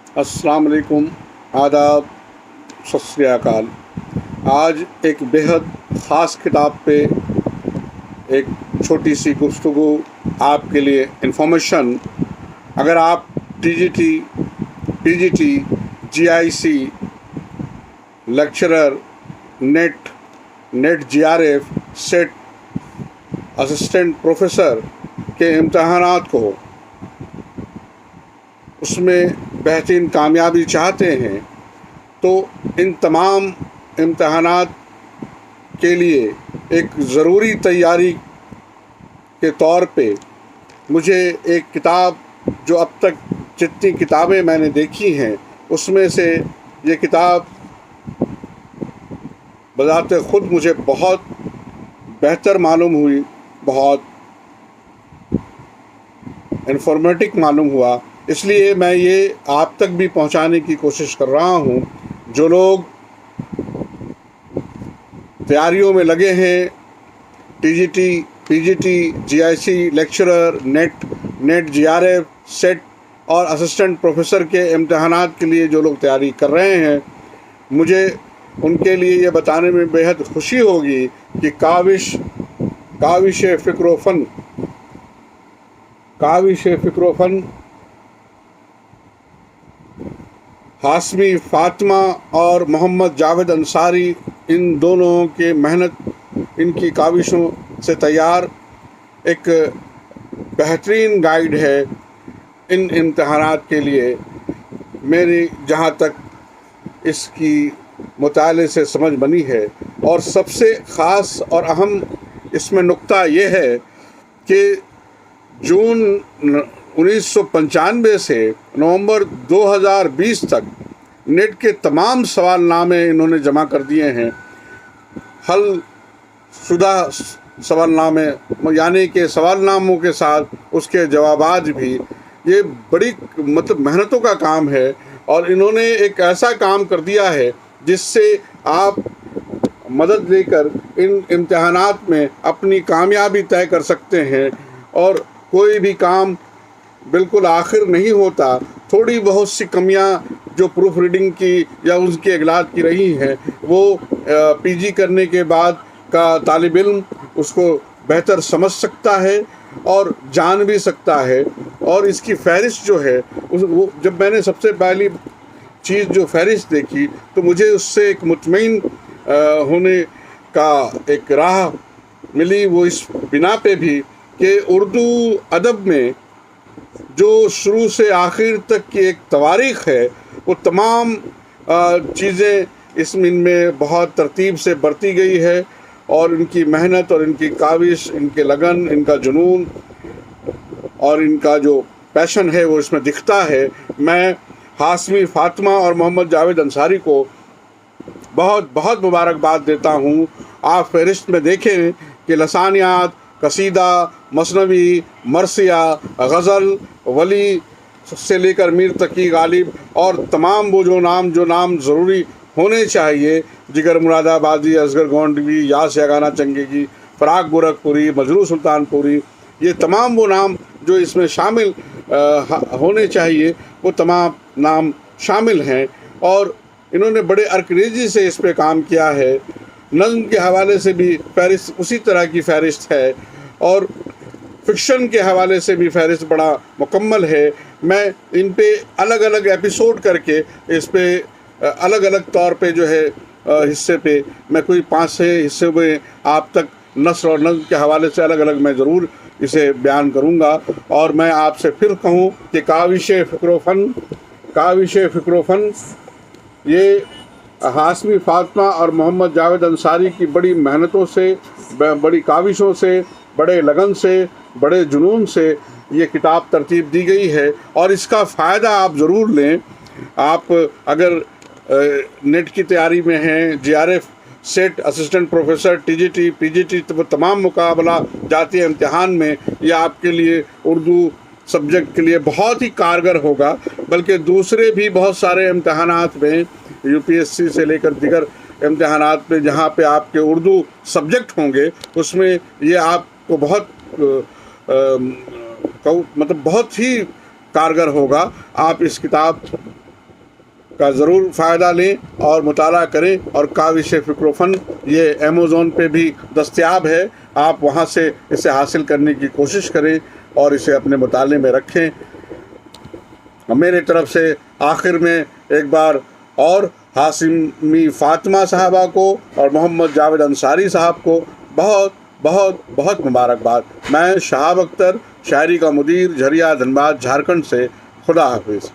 अस्सलाम वालेकुम, आदाब, सत श्री अकाल। आज एक बेहद ख़ास किताब पे एक छोटी सी गुफ्तगू आपके लिए इन्फॉर्मेशन। अगर आप TGT, PGT, GIC, lecturer, net GRF, set, assistant professor के इम्तहानात को उसमें बेहतरीन कामयाबी चाहते हैं तो इन तमाम इम्तहानात के लिए एक ज़रूरी तैयारी के तौर पे मुझे एक किताब, जो अब तक जितनी किताबें मैंने देखी हैं उसमें से ये किताब बज़ाते ख़ुद मुझे बहुत बेहतर मालूम हुई, बहुत इन्फॉर्मेटिव मालूम हुआ। इसलिए मैं ये आप तक भी पहुंचाने की कोशिश कर रहा हूं। जो लोग तैयारियों में लगे हैं, TGT, PGT, GIC, lecturer, net GRF, set और असिस्टेंट प्रोफेसर के इम्तहानात के लिए जो लोग तैयारी कर रहे हैं, मुझे उनके लिए ये बताने में बेहद खुशी होगी कि काविश फ़िक्र फ़न हाशमी फ़ातिमा और मोहम्मद जावेद अंसारी, इन दोनों के मेहनत, इनकी काविशों से तैयार एक बेहतरीन गाइड है इन इम्तहानात के लिए। मेरी जहाँ तक इसकी मुताले से समझ बनी है, और सबसे ख़ास और अहम इसमें नुक्ता ये है कि जून 1995 से नवंबर 2020 तक नेट के तमाम सवालनामे इन्होंने जमा कर दिए हैं। हल शुदा सवालनामे, यानी कि सवालनामों के साथ उसके जवाबात भी। ये बड़ी मेहनतों का काम है, और इन्होंने एक ऐसा काम कर दिया है जिससे आप मदद लेकर इन इम्तहानात में अपनी कामयाबी तय कर सकते हैं। और कोई भी काम बिल्कुल आखिर नहीं होता। थोड़ी बहुत सी कमियां जो प्रूफ रीडिंग की या उसके इगलात की रही हैं, वो पीजी करने के बाद का तालिब इल्म उसको बेहतर समझ सकता है और जान भी सकता है। और इसकी फ़हरिस्त जो है, वो जब मैंने सबसे पहली चीज़ जो फ़हरिस्त देखी तो मुझे उससे एक मुतमईन होने का एक राह मिली। वो इस बिना पे भी कि उर्दू अदब में जो शुरू से आखिर तक की एक तवारीख़ है, वो तमाम चीज़ें इनमें बहुत तरतीब से बरती गई है। और इनकी मेहनत और इनकी काविश, इनके लगन, इनका जुनून और इनका जो पैशन है वो इसमें दिखता है। मैं हाशमी फ़ातिमा और मोहम्मद जावेद अंसारी को बहुत बहुत मुबारकबाद देता हूँ। आप फ़हरिस्त में देखें कि लसानियात, कसीदा, मसनवी, मरसिया, गज़ल, वली से लेकर मीर तकी गालिब और तमाम वो जो नाम ज़रूरी होने चाहिए, जिगर मुरादाबादी, असगर गोंडवी, यास यगाना चंगेगी, फ़राक गोरखपुरी, मजरू सुल्तानपुरी, ये तमाम वो नाम जो इसमें शामिल होने चाहिए, वो तमाम नाम शामिल हैं। और इन्होंने बड़े अर्करेजी से इस पे काम किया है। नज़्म के हवाले से भी फ़हरिस्त उसी तरह की फ़हरिस्त है, और फ़िक्शन के हवाले से भी फ़हरिस्त बड़ा मुकम्मल है। मैं इन पे अलग अलग एपिसोड करके इस पे अलग अलग तौर पे जो है हिस्से पे मैं कोई 5-6 हिस्से में आप तक नस्र और नज़्म के हवाले से अलग अलग मैं ज़रूर इसे बयान करूँगा। और मैं आपसे फिर कहूँ कि काविश फ़िक्र फ़न ये हाशमी फ़ातिमा और मोहम्मद जावेद अंसारी की बड़ी मेहनतों से, बड़ी काविशों से, बड़े लगन से, बड़े जुनून से ये किताब तरतीब दी गई है। और इसका फ़ायदा आप ज़रूर लें। आप अगर नेट की तैयारी में हैं, GRF, set, assistant professor, TGT, PGT, तो तमाम मुकाबला जाती इम्तिहान में ये आपके लिए उर्दू सब्जेक्ट के लिए बहुत ही कारगर होगा। बल्कि दूसरे भी बहुत सारे इम्तहानात में, यूपीएससी से लेकर दीगर इम्तहानात में जहाँ पे आपके उर्दू सब्जेक्ट होंगे, उसमें ये आपको बहुत बहुत ही कारगर होगा। आप इस किताब کا ضرور فائدہ لیں اور مطالعہ کریں. اور کاوش فکر و فن یہ امیزون پہ بھی دستیاب ہے، آپ وہاں سے اسے حاصل کرنے کی کوشش کریں اور اسے اپنے مطالعے میں رکھیں. میرے طرف سے آخر میں ایک بار اور ہاشمی فاطمہ صاحبہ کو اور محمد جاوید انصاری صاحب کو بہت بہت بہت مبارکباد. میں شہاب اختر، شاعری کا مدیر، جھریا، دھنباد، جھارکھنڈ سے. خدا حافظ.